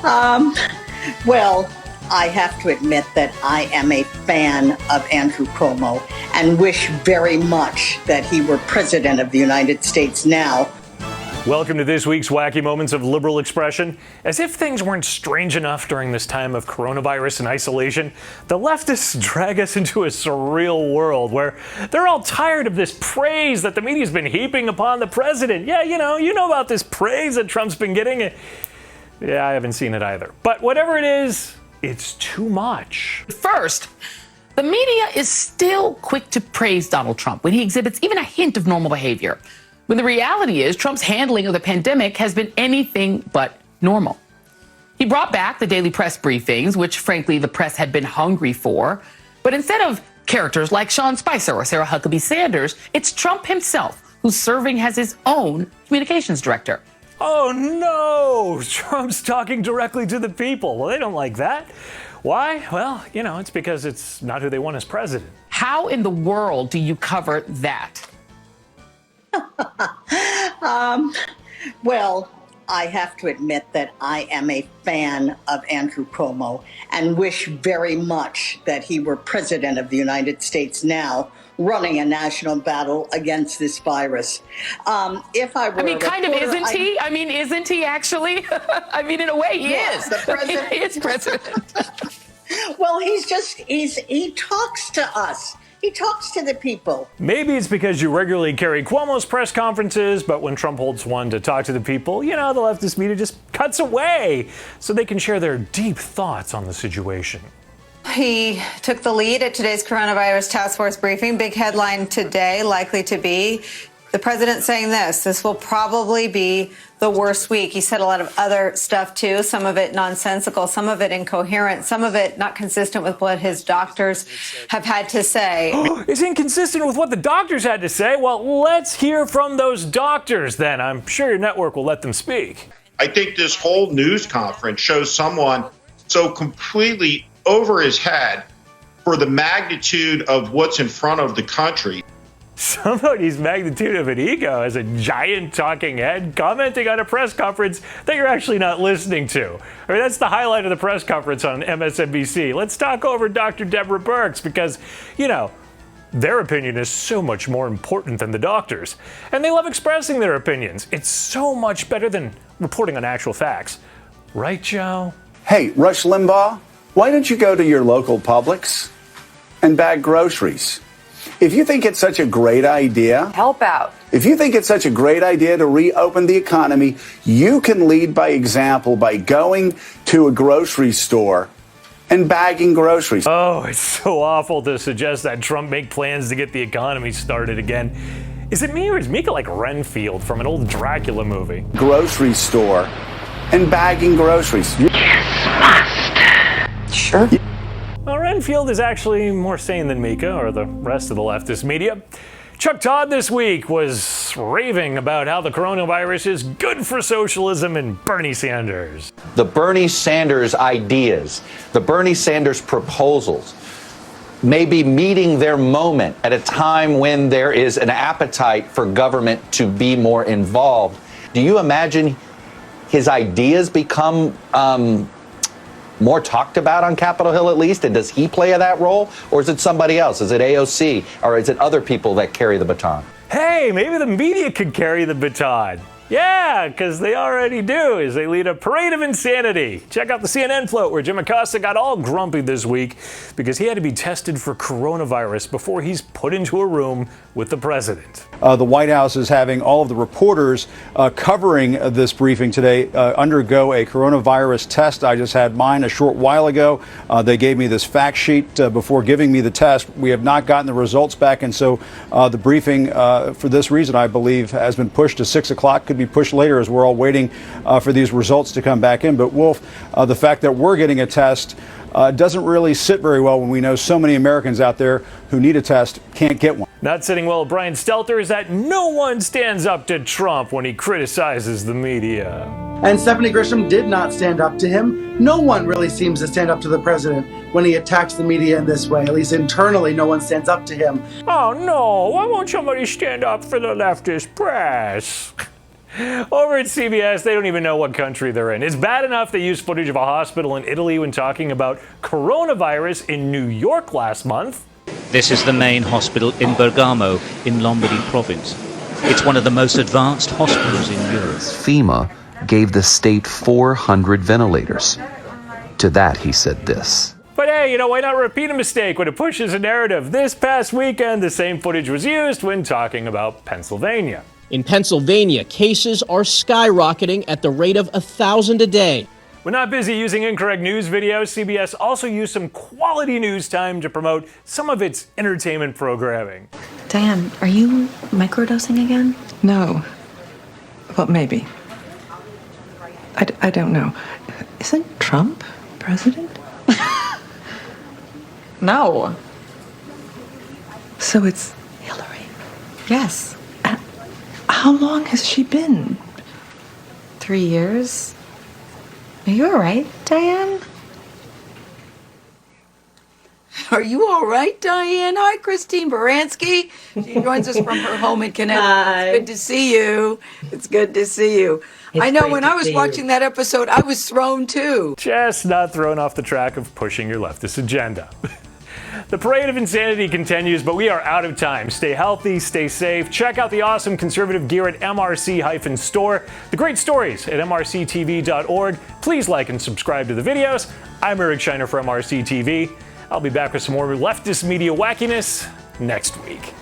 Um, well, I have to admit that I am a fan of Andrew Cuomo and wish very much that he were president of the United States now. Welcome to this week's Wacky Moments of Liberal Expression. As if things weren't strange enough during this time of coronavirus and isolation, the leftists drag us into a surreal world where they're all tired of this praise that the media's been heaping upon the president. Yeah, you know about this praise that Trump's been getting. Yeah, I haven't seen it either. But whatever it is, it's too much. First, the media is still quick to praise Donald Trump when he exhibits even a hint of normal behavior, when the reality is Trump's handling of the pandemic has been anything but normal. He brought back the daily press briefings, which frankly the press had been hungry for, but instead of characters like Sean Spicer or Sarah Huckabee Sanders, it's Trump himself who's serving as his own communications director. Oh no, Trump's talking directly to the people. Well, they don't like that. Why? Well, it's because it's not who they want as president. How in the world do you cover that? Well, I have to admit that I am a fan of Andrew Cuomo and wish very much that he were president of the United States now, running a national battle against this virus. If I were isn't he? Isn't he actually? In a way, he is. The president. He is president. Well, he talks to us. He talks to the people. Maybe it's because you regularly carry Cuomo's press conferences, but when Trump holds one to talk to the people, the leftist media just cuts away so they can share their deep thoughts on the situation. He took the lead at today's coronavirus task force briefing. Big headline today, likely to be the president saying this will probably be the worst week. He said a lot of other stuff, too, some of it nonsensical, some of it incoherent, some of it not consistent with what his doctors have had to say. It's inconsistent with what the doctors had to say? Well, let's hear from those doctors then. I'm sure your network will let them speak. I think this whole news conference shows someone so completely over his head for the magnitude of what's in front of the country. Somebody's magnitude of an ego as a giant talking head commenting on a press conference that you're actually not listening to. That's the highlight of the press conference on MSNBC. Let's talk over Dr. Deborah Birx because, their opinion is so much more important than the doctors. And they love expressing their opinions. It's so much better than reporting on actual facts. Right, Joe? Hey, Rush Limbaugh, why don't you go to your local Publix and bag groceries? If you think it's such a great idea, Help out. If you think it's such a great idea to reopen the economy, you can lead by example by going to a grocery store and bagging groceries. Oh, it's so awful to suggest that Trump make plans to get the economy started again. Is it me or is Mika like Renfield from an old Dracula movie? Grocery store and bagging groceries. Yes, master. Sure. Well, Renfield is actually more sane than Mika or the rest of the leftist media. Chuck Todd this week was raving about how the coronavirus is good for socialism and Bernie Sanders. The Bernie Sanders ideas, the Bernie Sanders proposals may be meeting their moment at a time when there is an appetite for government to be more involved. Do you imagine his ideas become more talked about on Capitol Hill at least? And does he play that role? Or is it somebody else? Is it AOC? Or is it other people that carry the baton? Hey, maybe the media could carry the baton. Yeah, because they already do, as they lead a parade of insanity. Check out the CNN float where Jim Acosta got all grumpy this week because he had to be tested for coronavirus before he's put into a room with the president. The White House is having all of the reporters covering this briefing today undergo a coronavirus test. I just had mine a short while ago. They gave me this fact sheet before giving me the test. We have not gotten the results back, and so the briefing, for this reason, I believe, has been pushed to 6 o'clock. Could be pushed later as we're all waiting for these results to come back in. But Wolf, the fact that we're getting a test doesn't really sit very well when we know so many Americans out there who need a test can't get one. Not sitting well with Brian Stelter is that no one stands up to Trump when he criticizes the media. And Stephanie Grisham did not stand up to him. No one really seems to stand up to the president when he attacks the media in this way. At least internally, no one stands up to him. Oh no, why won't somebody stand up for the leftist press? Over at CBS, they don't even know what country they're in. It's bad enough they used footage of a hospital in Italy when talking about coronavirus in New York last month. This is the main hospital in Bergamo, in Lombardy province. It's one of the most advanced hospitals in Europe. FEMA gave the state 400 ventilators. To that, he said this. But hey, why not repeat a mistake when it pushes a narrative? This past weekend, the same footage was used when talking about Pennsylvania. In Pennsylvania, cases are skyrocketing at the rate of 1,000 a day. When not busy using incorrect news videos, CBS also used some quality news time to promote some of its entertainment programming. Diane, are you microdosing again? No. Well, maybe. I don't know. Isn't Trump president? No. So it's Hillary. Yes. How long has she been? 3 years. Are you all right, Diane? Are you all right, Diane? Hi, Christine Baranski. She joins us from her home in Connecticut. Hi. It's good to see you. It's good to see you. I know when I was watching that episode, I was thrown too. Just not thrown off the track of pushing your leftist agenda. The parade of insanity continues, but we are out of time. Stay healthy, stay safe. Check out the awesome conservative gear at MRC-Store. The great stories at MRCTV.org. Please like and subscribe to the videos. I'm Eric Shiner for MRC TV. I'll be back with some more leftist media wackiness next week.